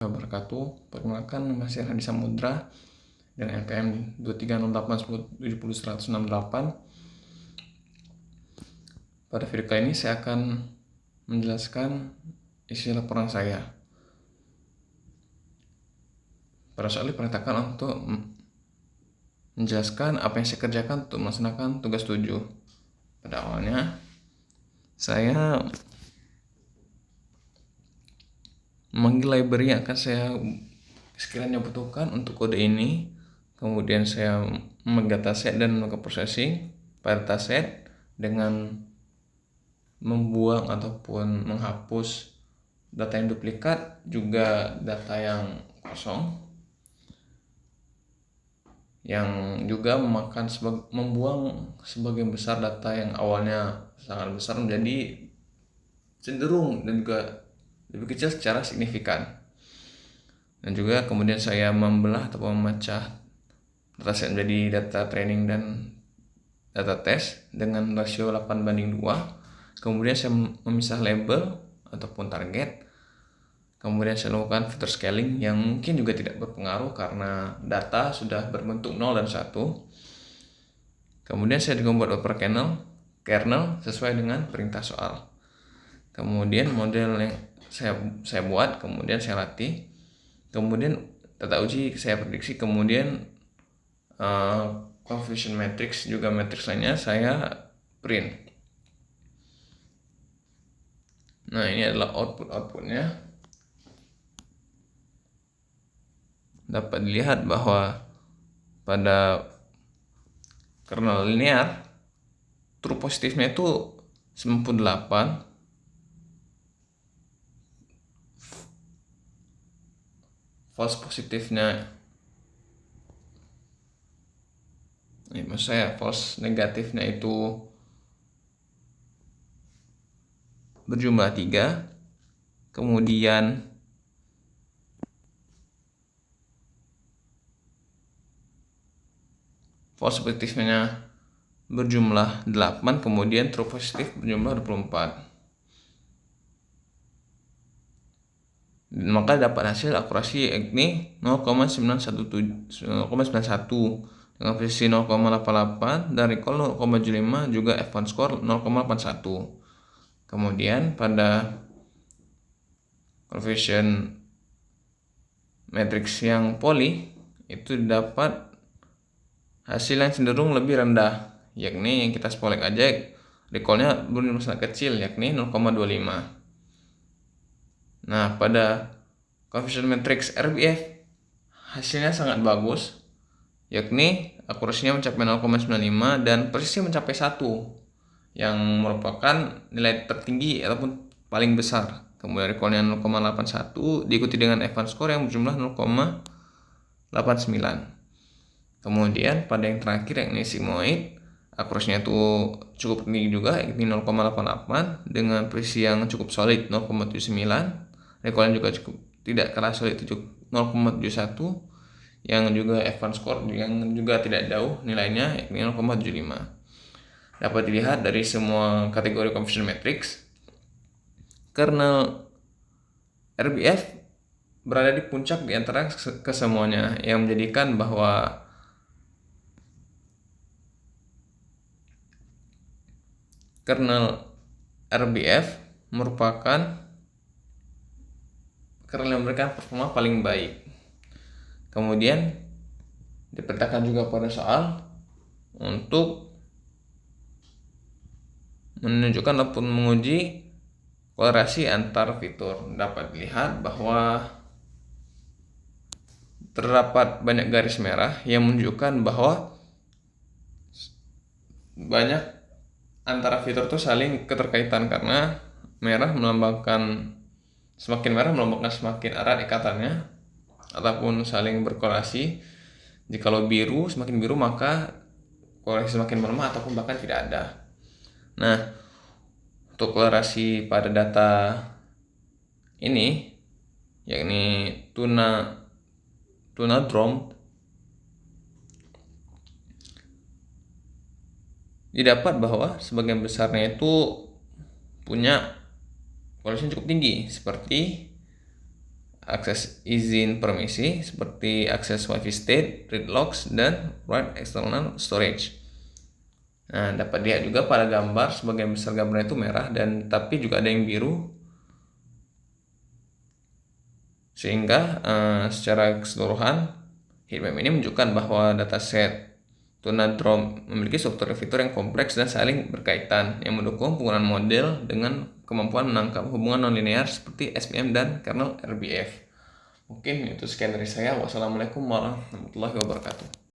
wabarakatuh. Perkenalkan, nama saya Hadi Samudra dan NPM 230810700168. Pada video kali ini saya akan menjelaskan isi laporan saya. Pada soal diperintahkan untuk menjelaskan apa yang saya kerjakan untuk melaksanakan tugas 7. Pada awalnya, saya memanggil library yang akan saya sekiranya butuhkan untuk kode ini. Kemudian saya memegang dataset dan melakukan processing pada dataset dengan membuang ataupun menghapus data yang duplikat, juga data yang kosong, yang juga membuang sebagian besar data yang awalnya sangat besar menjadi cenderung dan juga lebih kecil secara signifikan. Dan juga kemudian saya membelah atau memecah dataset menjadi data training dan data test dengan rasio 8:2. Kemudian saya memisah label ataupun target. Kemudian saya lakukan filter scaling yang mungkin juga tidak berpengaruh karena data sudah berbentuk 0 dan 1. Kemudian saya membuat upper kernel sesuai dengan perintah soal. Kemudian model yang saya buat, kemudian saya latih, kemudian tata uji saya prediksi, kemudian confusion matrix juga matrix lainnya saya print. Nah, ini adalah outputnya. Dapat dilihat bahwa pada kernel linear true positifnya itu 98, false positifnya false negatifnya itu berjumlah 3. Kemudian false positifnya berjumlah 8, kemudian true positif berjumlah 24. Maka dapat hasil akurasi yakni 0,91 dengan presisi 0,88 dan recall 0,75, juga F1 score 0,81. Kemudian pada confusion matrix yang poly itu dapat hasil yang cenderung lebih rendah, yakni yang kita spolek aja recallnya berjumlah sangat kecil yakni 0,25. Nah, pada confusion matrix RBF hasilnya sangat bagus, yakni akurasinya mencapai 0,95 dan presisi mencapai 1, yang merupakan nilai tertinggi ataupun paling besar. Kemudian recallnya 0,81 diikuti dengan F1 score yang berjumlah 0,89. Kemudian pada yang terakhir yakni sigmoid, akurasinya itu cukup tinggi juga yakni 0,88 dengan presisi yang cukup solid 0,79. Recallnya juga cukup tidak kalah solid 0,71, yang juga F1 score yang juga tidak jauh nilainya yakni 0,75. Dapat dilihat dari semua kategori confusion matrix, kernel RBF berada di puncak di antara kesemuanya, yang menjadikan bahwa kernel RBF merupakan kernel yang memberikan performa paling baik. Kemudian diperintahkan juga pada soal untuk menunjukkan ataupun menguji korelasi antar fitur. Dapat dilihat bahwa terdapat banyak garis merah yang menunjukkan bahwa banyak antara fitur itu saling keterkaitan, karena semakin merah melambangkan semakin erat ikatannya ataupun saling berkorelasi. Jikalau semakin biru maka korelasi semakin melemah ataupun bahkan tidak ada. Nah, untuk korelasi pada data ini yakni tuna drum didapat bahwa sebagian besarnya itu punya korelasi cukup tinggi, seperti akses izin permisi seperti akses wifi state, read logs, dan write external storage. Nah, dapat dilihat juga pada gambar sebagian besar gambarnya itu merah dan tapi juga ada yang biru. Sehingga secara keseluruhan heatmap ini menunjukkan bahwa dataset Tuna Drone memiliki struktur fitur yang kompleks dan saling berkaitan yang mendukung penggunaan model dengan kemampuan menangkap hubungan nonlinear seperti SVM dan kernel RBF. Mungkin itu sekian dari saya. Wassalamualaikum warahmatullahi wabarakatuh.